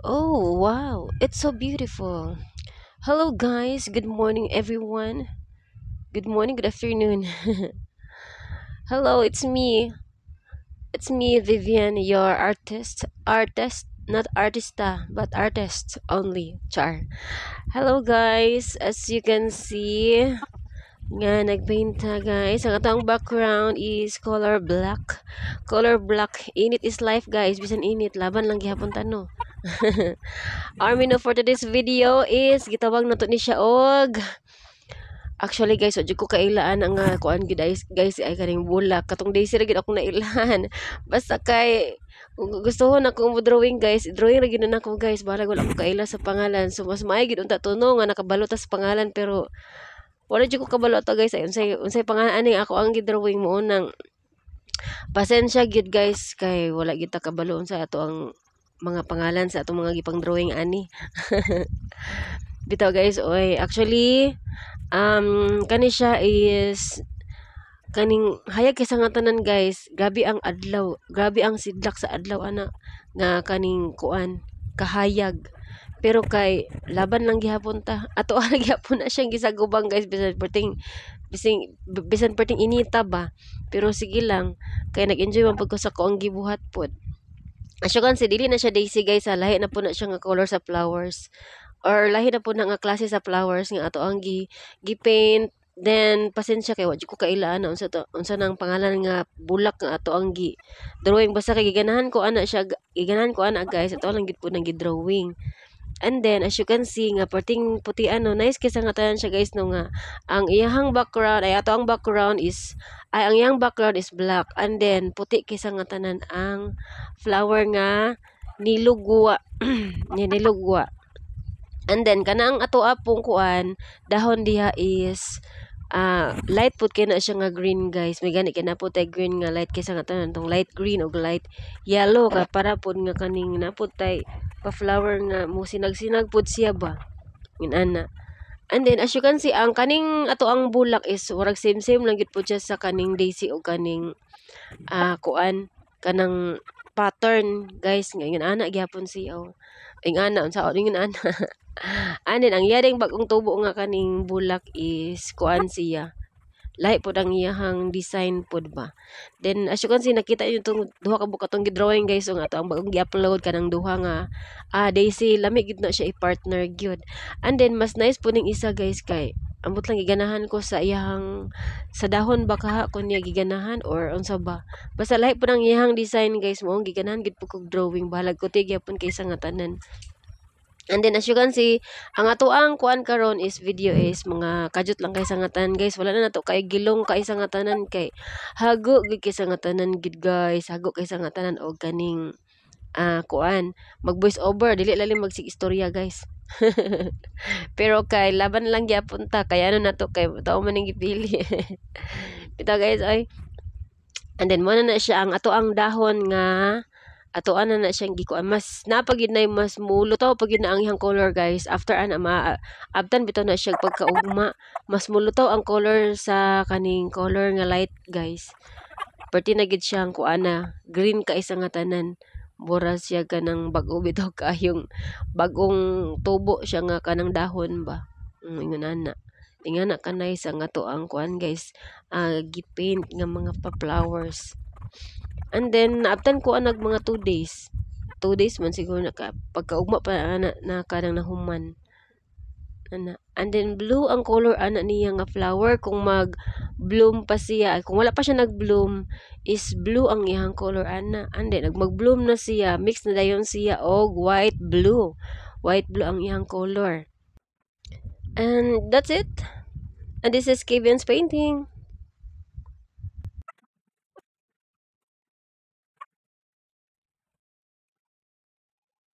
Oh, wow. It's so beautiful. Hello, guys. Good morning, everyone. Good morning, good afternoon. Hello, it's me. It's me, Vivian, your artist. Artist, not artista, but artist only. Char. Hello, guys. As you can see, nga nagpainta guys. Ang atong background is color black. Color black. Init is life, guys. Bisan init. Laban lang gihapon tano. Our menu for today's video is gitawag na to ni siya og actually guys, wala ko kailaan ang kuan gid guys ay kaning bulak katong daisy ra gid ako nailan. Basta kay kung gusto ko na kung drawing guys, drawing ra gid na ako guys, balag wala ko kaila sa pangalan. So mas maay gid unta tuno nga nakabalo ta sa pangalan pero wala jud ko kabalo to guys. Ay unsay pangalan ani ako ang gidrawing mo unang pasensya gid guys kay wala gid ta kabalo unsa ato ang mga pangalan sa atong mga gipang drawing ani. Bitaw guys, oy, actually kani siya is kaning hayag kay sa nga tanan guys, gabi ang adlaw, grabe ang sidlak sa adlaw ana nga kaning kuan kahayag. Pero kay laban lang gihapon ta. Ato ang gihapon na siyang gisagubang guys bisan perting inita ba. Pero sige lang kay nag-enjoy man pud ko sa koong gibuhat pod. Asyo kan si dili na siya daisy guys, lahi na po na siya nga color sa flowers or lahi na po na nga klase sa flowers nga ato ang gi-paint. Then pasensya kay wa jud ko kailaan na unsa nang pangalan nga bulak nga ato ang drawing, basta kay giganahan ko ana siya, giganahan ko ana guys, ato lang gid po nang gi-drawing. And then as you can see nga perting puti ano, nice kaysa nga tanan siya guys no nga ang iyang background ay ato ang background is ay ang iyang background is black and then puti kaysa nga tanan ang flower nga nilugwa. Nilugwa. And then kanang ato apong kuan dahon diha is light put kay na siya nga green guys. May gani kay na po tay green nga light kaysa nga tanan tong light green o light yellow ka para pud nga kaning napud tay pa flower nga mo sinag-sinag pud siya ba. Ana. And then as you can see ang kaning ato ang bulak is warag same lang gid pud siya sa kaning daisy o kaning kuan kanang pattern guys ngayon ana gyapon siya oh. Ing ana unsa ing ana. Anin ang yaring bagong tubo nga kaning bulak is kuan siya. Lahi pod ang iyahang design pod ba. Then as you can see nakita niyo tong duha ka buka tong gi-drawing guys so nga to ang bagong gi-upload kanang duha nga daisy lami gid na siya i-partner gyud. And then mas nice po ning isa guys kay ambot lang giganahan ko sa iyahang sa dahon ba kaha kun niya giganahan or unsa ba. Basta lahi po ang iyahang design guys mo giganahan gid po kog drawing balag ko tigyapon kaysa nga tanan. And then as you can see, ang ato ang kuan karon is video is mga kajut lang kay sangatanan guys. Wala na nato kay gilong kay sangatanan kay hago gid kay sangatanan gid guys. Hago kay sangatanan og kaning kuan mag voice over dili lalim magsig istorya guys. Pero kay laban lang gyapon ta kay ano nato kay tao man ning gipili. Bitaw guys ay. And then mo na siya ang ato ang dahon nga ato ana na siyang gikuan mas napagid na mas mulutaw pagid na ang iyang color guys after ana abtan bitaw na siya pagkaugma mas mulutaw ang color sa kaning color nga light guys perti na gid siyang kuana green ka isa nga tanan mura siya kanang bag-o bitaw kayong bagong tubo siya nga kanang dahon ba ingon ana ingana kanay sa nga to ang kuan guys gipaint nga mga pa flowers. And then naabtan ko anag mga 2 days. 2 days man siguro pagkaugma pa na kanang nahuman. Ana. And then blue ang color ana niya nga flower kung mag-bloom pa siya. Kung wala pa siya nag-bloom is blue ang iyang color ana. And then mag-bloom na siya, mix na dayon siya og white blue. White blue ang iyang color. And that's it. And this is Kevin's painting.